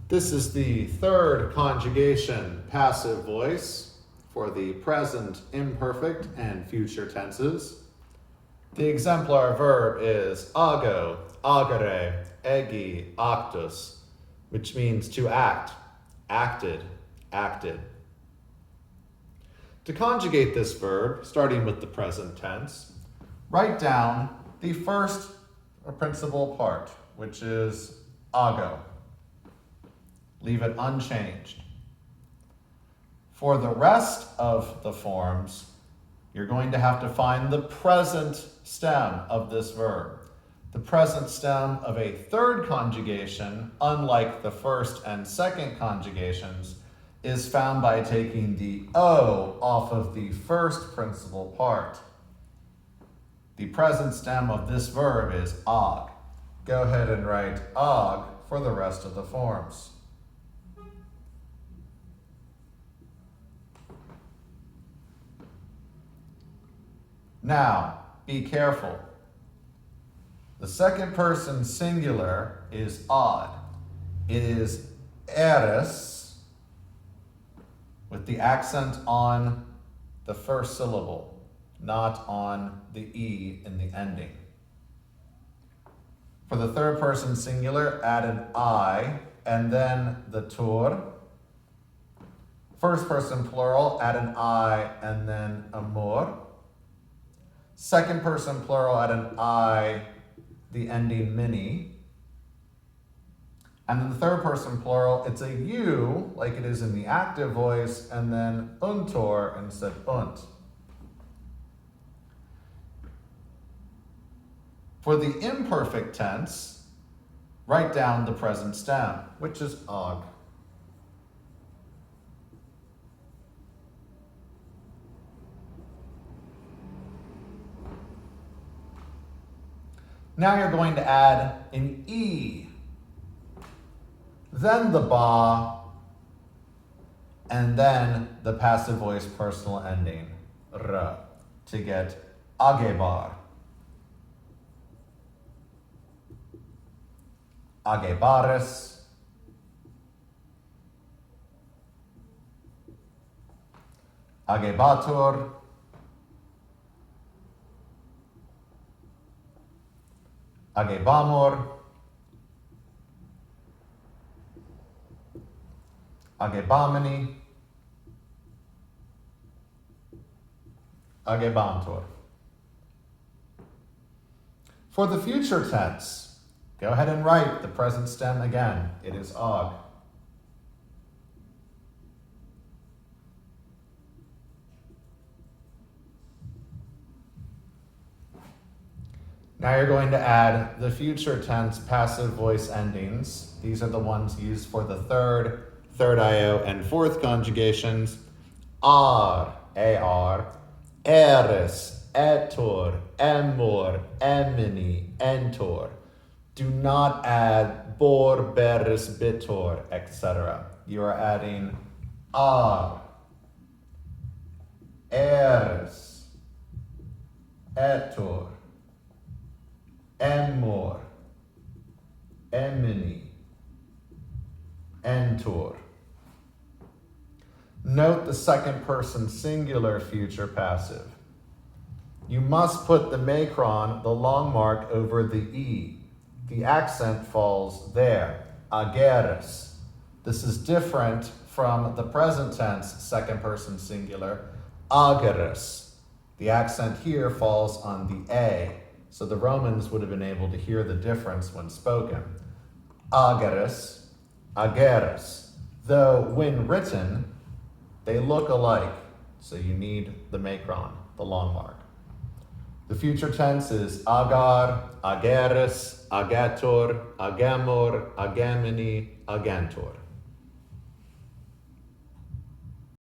This is the third conjugation passive voice for the present, imperfect, and future tenses. The exemplar verb is ago, agere, agere, actus, which means to act, acted, acted. To conjugate this verb, starting with the present tense, write down the first principal part, which is ago. Leave it unchanged. For the rest of the forms, you're going to have to find the present stem of this verb. The present stem of a third conjugation, unlike the first and second conjugations, is found by taking the O off of the first principal part. The present stem of this verb is ag. Go ahead and write ag for the rest of the forms. Now, be careful. The second person singular is odd. It is eres with the accent on the first syllable, not on the E in the ending. For the third person singular, add an I and then the tur. First person plural, add an I and then amor. Second person plural, add an I, the ending mini. And then the third person plural, it's a U, like it is in the active voice, and then untor instead unt. For the imperfect tense, write down the present stem, which is ag. Now you're going to add an E, then the ba, and then the passive voice personal ending, r, to get agebar. Agebaris, agebatur, agebamor, agebamini, agebantor. For the future tense, go ahead and write the present stem again. It is ag. Now you're going to add the future tense passive voice endings. These are the ones used for the third IO, and fourth conjugations. Ar, eris, etor, emor, emini, entor. Do not add bor, beris, bitor, etc. You are adding ar, eris, etor, emor, emini, entor. Note the second person singular future passive. You must put the macron, the long mark, over the E. The accent falls there, ageres. This is different from the present tense second person singular, ageres. The accent here falls on the A, so the Romans would have been able to hear the difference when spoken. Ageres, ageres. Though when written, they look alike, so you need the macron, the long mark. The future tense is agar, ageres, agator, agamor, agamini, agantor.